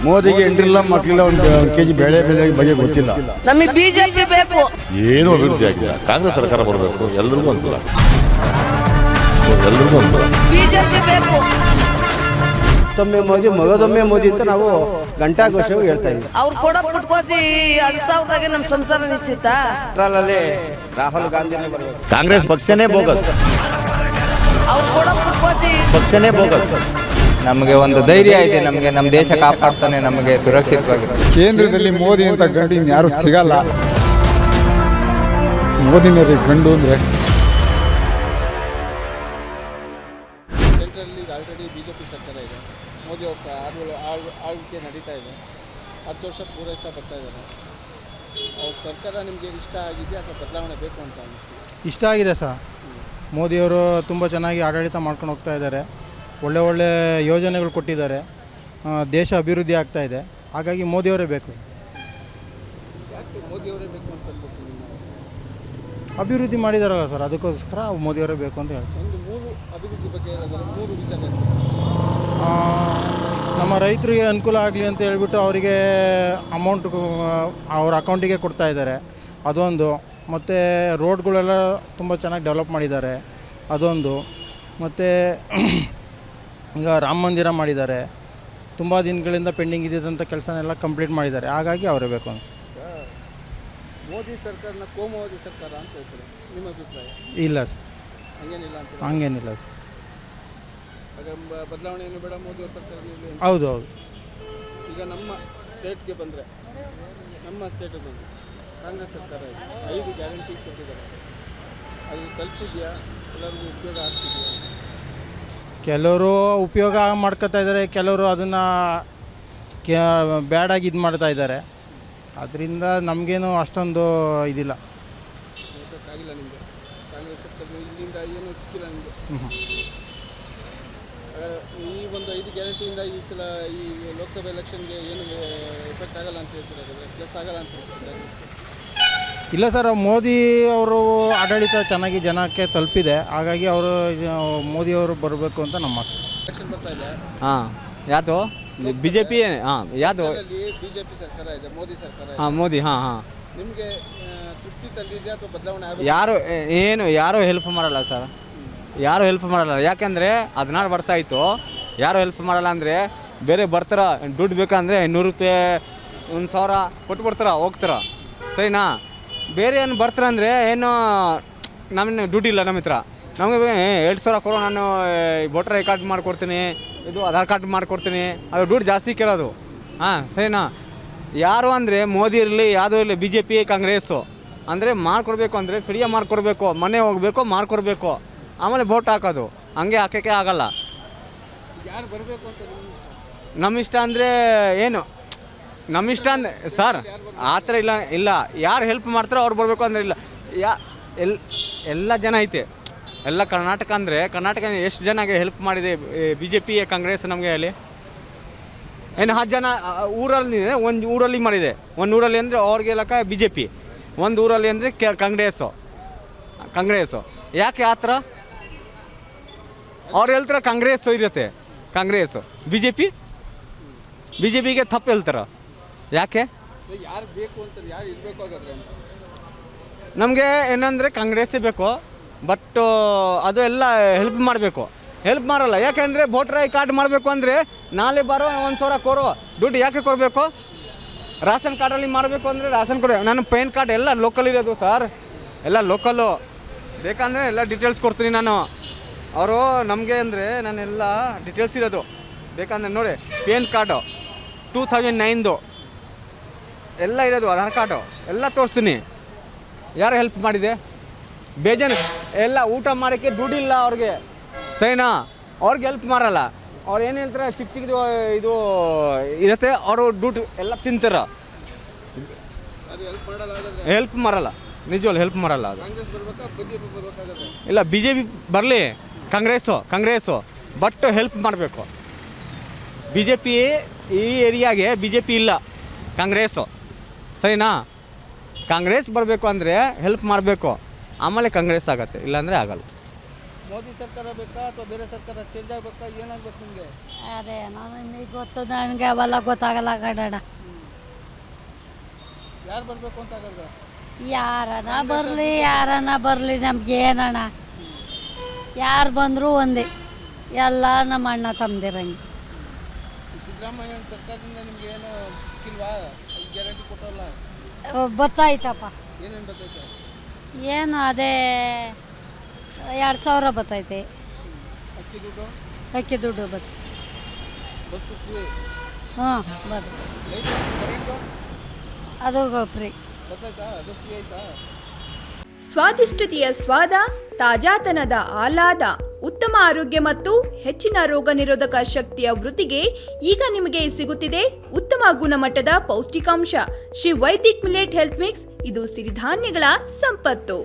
ಮೋದಿಗೆ ಎಂಟ್ರಿಲ್ಲ ಮಕ್ಕಳಿಲ್ಲ, ಒಂದು ಕೆಜಿ ಬೆಳೆ ಬಗ್ಗೆ ಗೊತ್ತಿಲ್ಲ. ನಮಗೆ ಬಿಜೆಪಿ ಬೇಕು. ಏನು ಅಭಿವೃದ್ಧಿ ಆಗಿಲ್ಲ. ಕಾಂಗ್ರೆಸ್ ಸರ್ಕಾರ ಬರಬೇಕು, ಎಲ್ರಿಗೂ ಅನುಕೂಲ, ಬಿಜೆಪಿ ಬೇಕು. ಮತ್ತೊಮ್ಮೆ ಮೋದಿ, ಮಗದೊಮ್ಮೆ ಮೋದಿ ಅಂತ ನಾವು ಗಂಟಾಘೋಷವಾಗಿ ಹೇಳ್ತಾ ಇದ್ದೀವಿ. ಅವ್ರು ಕೊಡೋ ಪುಟ್ಕೋಸಿ 2000ದಾಗೆ ನಮ್ಮ ಸಂಸಾರ ನಿಶ್ಚಿತ. ರಾಹುಲ್ ಗಾಂಧಿನೇ ಬರಬೇಕು. ಕಾಂಗ್ರೆಸ್ ಪಕ್ಷನೇ ಬೋಗಸ್, ಅವ್ರು ಕೊಡೋ ಪುಟ್ಕೋಸಿ ಪಕ್ಷನೇ ಬೋಗಸ್. ನಮಗೆ ಒಂದು ಧೈರ್ಯ ಇದೆ, ನಮಗೆ ನಮ್ಮ ದೇಶ ಕಾಪಾಡ್ತಾನೆ, ನಮಗೆ ಸುರಕ್ಷಿತವಾಗಿದೆ. ಕೇಂದ್ರದಲ್ಲಿ ಮೋದಿ ಅಂತ ಗಂಡು ಇನ್ಯಾರು ಸಿಗಲ್ಲ. ಮೋದಿನವ್ರಿಗೆ ಗಂಡು ಅಂದರೆ ಸೆಂಟ್ರಲ್ಲಿ ಆಲ್ರೆಡಿ ಬಿಜೆಪಿ ಸರ್ಕಾರ ಇದೆ. ಮೋದಿ ಅವ್ರ ಆಳ್ವಿಕೆ ನಡೀತಾ ಇದೆ. 10 ವರ್ಷ ಪೂರೈಸ್ತಾ ಬರ್ತಾ ಇದ್ದಾರೆ. ಅವ್ರ ಸರ್ಕಾರ ನಿಮಗೆ ಇಷ್ಟ ಆಗಿದೆ ಅಥವಾ ಬದಲಾವಣೆ ಬೇಕು ಅಂತ ಅನ್ನಿಸ್ತೀವಿ? ಇಷ್ಟ ಆಗಿದೆ ಸರ್. ಮೋದಿಯವರು ತುಂಬ ಚೆನ್ನಾಗಿ ಆಡಳಿತ ಮಾಡ್ಕೊಂಡು ಹೋಗ್ತಾ ಇದ್ದಾರೆ. ಒಳ್ಳೆ ಯೋಜನೆಗಳು ಕೊಟ್ಟಿದ್ದಾರೆ. ದೇಶ ಅಭಿವೃದ್ಧಿ ಆಗ್ತಾ ಇದೆ. ಹಾಗಾಗಿ ಮೋದಿಯವರೇ ಬೇಕು. ಯಾಕೆ ಮೋದಿಯವರೇ ಬೇಕು ಅಂತ ಅನ್ಬೇಕು? ಅಭಿವೃದ್ಧಿ ಮಾಡಿದಾರಲ್ಲ ಸರ್, ಅದಕ್ಕೋಸ್ಕರ ಮೋದಿಯವರೇ ಬೇಕು ಅಂತ ಹೇಳ್ತಾರೆ. ಒಂದು 3 ಅಭಿವೃದ್ಧಿ ಬಗ್ಗೆ ಹೇಳೋದಾದ್ರೆ 3 ವಿಚಾರ. ನಮ್ಮ ರೈತರಿಗೆ ಅನುಕೂಲ ಆಗಲಿ ಅಂತ ಹೇಳ್ಬಿಟ್ಟು ಅವರಿಗೆ ಅಮೌಂಟ್ ಅವ್ರ ಅಕೌಂಟಿಗೆ ಕೊಡ್ತಾ ಇದ್ದಾರೆ, ಅದೊಂದು. ಮತ್ತು ರೋಡ್ಗಳೆಲ್ಲ ತುಂಬ ಚೆನ್ನಾಗಿ ಡೆವಲಪ್ ಮಾಡಿದ್ದಾರೆ, ಅದೊಂದು. ಮತ್ತು ಈಗ ರಾಮ ಮಂದಿರ ಮಾಡಿದ್ದಾರೆ. ತುಂಬ ದಿನಗಳಿಂದ ಪೆಂಡಿಂಗ್ ಇದ್ದಿದ್ದಂಥ ಕೆಲಸನೆಲ್ಲ ಕಂಪ್ಲೀಟ್ ಮಾಡಿದ್ದಾರೆ. ಹಾಗಾಗಿ ಅವರೇ ಬೇಕು ಅಂತ. ಮೋದಿ ಸರ್ಕಾರನ ಕೋಮುವಾದಿ ಸರ್ಕಾರ ಅಂತ ಹೇಳ್ತಾರೆ, ನಿಮ್ಮ ಅಭಿಪ್ರಾಯ? ಇಲ್ಲ ಸರ್, ಹಂಗೇನಿಲ್ಲ ಅಂತ. ಹಂಗೇನಿಲ್ಲ ಸರ್. ಹಾಗಾದ್ರೆ ಬದಲಾವಣೆ ಏನು ಬೇಡ, ಮೋದಿ ಅವ್ರ ಸರ್ಕಾರದಲ್ಲಿ. ಹೌದು. ಈಗ ನಮ್ಮ ಸ್ಟೇಟ್ಗೆ ಬಂದರೆ, ನಮ್ಮ ಸ್ಟೇಟಲ್ಲಿ ಕಾಂಗ್ರೆಸ್ ಸರ್ಕಾರ ಇದೆ. 5 ಗ್ಯಾರಂಟಿ ಕೊಟ್ಟಿದ್ದಾರೆ. ಅದು ತಲುಪಿದೆಯಾ? ಎಲ್ಲರಿಗೂ ಉಪಯೋಗ ಆಗ್ತಿದೆಯಾ? ಕೆಲವರು ಉಪಯೋಗ ಮಾಡ್ಕೊತಾ ಇದ್ದಾರೆ, ಕೆಲವರು ಅದನ್ನು ಬ್ಯಾಡಾಗಿ ಇದು ಮಾಡ್ತಾ ಇದ್ದಾರೆ. ಅದರಿಂದ ನಮಗೇನು ಅಷ್ಟೊಂದು ಇದಿಲ್ಲ. ಆಗಿಲ್ಲ ನಿಮಗೆ ಕಾಂಗ್ರೆಸ್ ಸರ್ಕಾರ ಇಲ್ಲಿಂದ ಏನೂ ಸಿಕ್ಕಿಲ್ಲ ನಿಮಗೆ. ಈ ಒಂದು 5 ಗ್ಯಾರಂಟಿಯಿಂದ ಈ ಸಲ ಈ ಲೋಕಸಭೆ ಎಲೆಕ್ಷನ್ಗೆ ಏನು ಎಫೆಕ್ಟ್ ಆಗಲ್ಲ ಅಂತ ಹೇಳ್ತಿದ್ದಾರೆ, ಪ್ಲಸ್ ಆಗಲ್ಲ ಅಂತ ಹೇಳ್ತಿದ್ದಾರೆ? ಇಲ್ಲ ಸರ್, ಮೋದಿ ಅವರು ಆಡಳಿತ ಚೆನ್ನಾಗಿ ಜನಕ್ಕೆ ತಲುಪಿದೆ. ಹಾಗಾಗಿ ಅವರು ಮೋದಿಯವರು ಬರಬೇಕು ಅಂತ ನಮ್ಮ ಆಸೆ. ಎಲೆಕ್ಷನ್ ಬರ್ತಾ ಇದೆ. ಹಾಂ, ಯಾವುದು ಬಿ ಜೆ ಪಿ? ಹಾಂ, ಯಾವುದು? ಬಿಜೆಪಿ ಸರ್ಕಾರ ಇದೆ, ಮೋದಿ ಸರ್ಕಾರ. ಹಾಂ, ಮೋದಿ. ಹಾಂ. ನಿಮಗೆ ತೃಪ್ತಿ ತಂದಿದೆಯಾ ಅಥವಾ ಬದಲಾವಣೆ? ಯಾರು ಹೆಲ್ಪ್ ಮಾಡಲ್ಲ ಸರ್, ಯಾರು ಹೆಲ್ಪ್ ಮಾಡಲ್ಲ. ಯಾಕೆಂದರೆ 16 ವರ್ಷ ಆಯಿತು, ಯಾರು ಹೆಲ್ಪ್ ಮಾಡಲ್ಲ. ಅಂದರೆ ಬೇರೆ ಬರ್ತಾರ, ದುಡ್ಡು ಬೇಕಂದರೆ 100 ರೂಪಾಯಿ 1000 ಕೊಟ್ಬಿಡ್ತಾರ, ಹೋಗ್ತಾರ. ಸರಿನಾ? ಬೇರೆ ಏನು ಬರ್ತಾರೆ ಅಂದರೆ ಏನು ನಮ್ಮನ್ನು ದುಡ್ಡು ಇಲ್ಲ ನಮ್ಮ ಹತ್ರ. ನಮಗೆ 2000 ಕೊಡೋ, ನಾನು ವೋಟರ್ ಐ ಕಾರ್ಡ್ ಮಾಡಿಕೊಡ್ತೀನಿ, ಇದು ಆಧಾರ್ ಕಾರ್ಡ್ ಮಾಡಿಕೊಡ್ತೀನಿ, ಅದು ದುಡ್ಡು ಜಾಸ್ತಿ ಕೇಳೋದು. ಹಾಂ, ಸರಿನಾ? ಯಾರು ಅಂದರೆ ಮೋದಿ ಇರಲಿ, ಯಾವುದೂ ಇರಲಿ, ಬಿ ಜೆ ಪಿ ಕಾಂಗ್ರೆಸ್ಸು ಅಂದರೆ ಮಾಡಿಕೊಡ್ಬೇಕು, ಅಂದರೆ ಫ್ರೀಯಾಗಿ ಮಾಡಿಕೊಡ್ಬೇಕು, ಮನೆ ಹೋಗಬೇಕು, ಮಾಡಿಕೊಡ್ಬೇಕು, ಆಮೇಲೆ ವೋಟ್ ಹಾಕೋದು. ಹಂಗೆ ಹಾಕೋಕ್ಕೆ ಆಗಲ್ಲ. ಯಾರು ಬರಬೇಕು ಅಂತ ನಮ್ಮ ಇಷ್ಟ ಅಂದರೆ ಏನು, ನಮ್ಮ ಇಷ್ಟ ಅಂದರೆ ಸರ್ ಆ ಥರ ಇಲ್ಲ. ಯಾರು ಹೆಲ್ಪ್ ಮಾಡ್ತಾರೋ ಅವ್ರು ಬರಬೇಕು ಅಂದರೆ ಇಲ್ಲ. ಎಲ್ಲ ಜನ ಐತೆ, ಎಲ್ಲ ಕರ್ನಾಟಕ ಅಂದರೆ ಕರ್ನಾಟಕ ಎಷ್ಟು ಜನಗೆ ಹೆಲ್ಪ್ ಮಾಡಿದೆ ಬಿ ಜೆ ಪಿ ಕಾಂಗ್ರೆಸ್ ನಮಗೆ? ಹೇಳಿ, ಏನು 10 ಜನ ಊರಲ್ಲಿ, ಒಂದು ಊರಲ್ಲಿ ಮಾಡಿದೆ. ಒಂದು ಊರಲ್ಲಿ ಅಂದರೆ ಅವ್ರಿಗೆ ಲೆಕ್ಕ ಬಿ ಜೆ ಪಿ, ಒಂದು ಊರಲ್ಲಿ ಅಂದರೆ ಕಾಂಗ್ರೆಸ್ಸು. ಯಾಕೆ ಆ ಥರ? ಅವ್ರು ಹೇಳ್ತಾರೆ ಕಾಂಗ್ರೆಸ್ಸು ಇರುತ್ತೆ, ಕಾಂಗ್ರೆಸ್ಸು. ಬಿ ಜೆ ಪಿಗೆ ತಪ್ಪು ಹೇಳ್ತಾರೆ. ಯಾಕೆ? ಯಾರು ಬೇಕು ಅಂತ, ಯಾರು ಇರಬೇಕು ಹಾಗಾದ್ರೆ ಅಂತ? ನಮಗೆ ಏನಂದರೆ ಕಾಂಗ್ರೆಸ್ಸೇ ಬೇಕು. ಬಟ್ ಅದು ಎಲ್ಲ ಹೆಲ್ಪ್ ಮಾಡಬೇಕು. ಹೆಲ್ಪ್ ಮಾಡಲ್ಲ. ಯಾಕೆಂದರೆ ವೋಟರ್ ಐ ಕಾರ್ಡ್ ಮಾಡಬೇಕು ಅಂದರೆ ನಾಳೆ ಬರೋ 1000 ಕೊರೋ, ದುಡ್ಡು ಯಾಕೆ ಕೊಡಬೇಕು? ರೇಷನ್ ಕಾರ್ಡಲ್ಲಿ ಮಾಡಬೇಕು ಅಂದರೆ ರೇಷನ್ ಕೊಡಿ. ನಾನು ಪ್ಯಾನ್ ಕಾರ್ಡ್ ಎಲ್ಲ ಲೋಕಲ್ ಇರೋದು ಸರ್, ಎಲ್ಲ ಲೋಕಲ್ಲು. ಬೇಕಂದರೆ ಎಲ್ಲ ಡೀಟೇಲ್ಸ್ ಕೊಡ್ತೀನಿ ನಾನು. ಅವರು ನಮಗೆ ಅಂದರೆ ನಾನೆಲ್ಲ ಡೀಟೇಲ್ಸ್ ಇರೋದು. ಬೇಕಂದರೆ ನೋಡಿ, ಪ್ಯಾನ್ ಕಾರ್ಡು 2009 ಎಲ್ಲ ಇರೋದು, ಆಧಾರ್ ಕಾರ್ಡು ಎಲ್ಲ ತೋರಿಸ್ತೀನಿ. ಯಾರು ಹೆಲ್ಪ್ ಮಾಡಿದೆ? ಬೇಜಾನ್ ಎಲ್ಲ ಊಟ ಮಾಡೋಕ್ಕೆ ದುಡ್ಡಿಲ್ಲ ಅವ್ರಿಗೆ, ಸರಿನಾ? ಅವ್ರಿಗೆ ಹೆಲ್ಪ್ ಮಾಡಲ್ಲ. ಅವ್ರು ಏನು ಹೇಳ್ತಾರೆ, ಚಿಕ್ಕದು ಇದು ಇರುತ್ತೆ, ಅವರು ದುಡ್ಡು ಎಲ್ಲ ತಿಂತಾರೆ. ಹೆಲ್ಪ್ ಮಾಡಲ್ಲ, ನಿಜವಲ್ಲ ಹೆಲ್ಪ್ ಮಾಡಲ್ಲ. ಅದು ಕಾಂಗ್ರೆಸ್ ಬರ್ಬೇಕಾ, ಬಿಜೆಪಿ ಬರ್ಬೇಕಾದ್ರೆ? ಇಲ್ಲ, ಬಿ ಜೆ ಪಿ ಬರಲಿ, ಕಾಂಗ್ರೆಸ್ಸು ಬಟ್ ಹೆಲ್ಪ್ ಮಾಡಬೇಕು. ಬಿ ಜೆ ಪಿ ಈ ಏರಿಯಾಗೆ ಬಿ ಜೆ ಪಿ ಇಲ್ಲ, ಕಾಂಗ್ರೆಸ್ಸು, ಸರಿನಾ? ಕಾಂಗ್ರೆಸ್ ಬರಬೇಕು ಅಂದರೆ ಹೆಲ್ಪ್ ಮಾಡಬೇಕು, ಆಮೇಲೆ ಕಾಂಗ್ರೆಸ್ ಆಗುತ್ತೆ, ಇಲ್ಲಾಂದರೆ ಆಗಲ್ಲ. ಮೋದಿ ಸರ್ಕಾರ ಬೇಕಾ ಅಥವಾ ಬೇರೆ ಸರ್ಕಾರ ಚೇಂಜ್ ಆಗಬೇಕಾ, ಏನಾಗ್ಬೇಕು ನಿಮಗೆ? ಅದೇ ನನಗೆ ಗೊತ್ತು, ನನಗೆ ಅವೆಲ್ಲ ಗೊತ್ತಾಗಲ್ಲ ಕನ್ನಡ. ಯಾರು ಬರಬೇಕು ಅಂತ ಹಾಗಾದ್ರೆ? ಯಾರನ್ನ ಬರಲಿ ನಮ್ಗೆ ಏನಣ್ಣ, ಯಾರು ಬಂದರೂ ಒಂದೇ, ಎಲ್ಲ ನಮ್ಮ ಅಣ್ಣ ತಮ್ಮದಿರಂಗೆ. ಸಿದ್ದರಾಮಯ್ಯ ಸರ್ಕಾರದಿಂದ ನಿಮ್ಗೆ ಏನು ಸಿಕ್ಕಿಲ್ವಾ? ಗ್ಯಾರಂಟಿ ಕೊಟ್ಟಲ್ಲ, ಬತ್ತಾಯ್ತಪ್ಪ. ಏನೇನು ಬರ್ತೈತೆ? ಏನು ಅದೇ 2000 ಬತ್ತೈತೆ, ಅಕ್ಕಿ ದುಡ್ಡು, ಅಕ್ಕಿ ದುಡ್ಡು ಬತ್ತು. ಬಸ್ಸು ಫ್ರೀ, ಹಾಂ ಬರ್ ಲೈಟ್ ಕರೆಂಟು ಅದು ಫ್ರೀ ಬರ್ತೈತಾ? ಅದು ಫ್ರೀ ಆಯ್ತಾ? ಸ್ವಾದಿಷ್ಟತೆಯ ಸ್ವಾದ, ತಾಜಾತನದ ಆಹ್ಲಾದ, ಉತ್ತಮ ಆರೋಗ್ಯ ಮತ್ತು ಹೆಚ್ಚಿನ ರೋಗ ನಿರೋಧಕ ಶಕ್ತಿಯ ವೃದ್ಧಿಗೆ ಈಗ ನಿಮಗೆ ಸಿಗುತ್ತಿದೆ ಉತ್ತಮ ಗುಣಮಟ್ಟದ ಪೌಷ್ಟಿಕಾಂಶ Shri Vaidik millet health mix. ಇದು ಸಿರಿಧಾನ್ಯಗಳ ಸಂಪತ್ತು.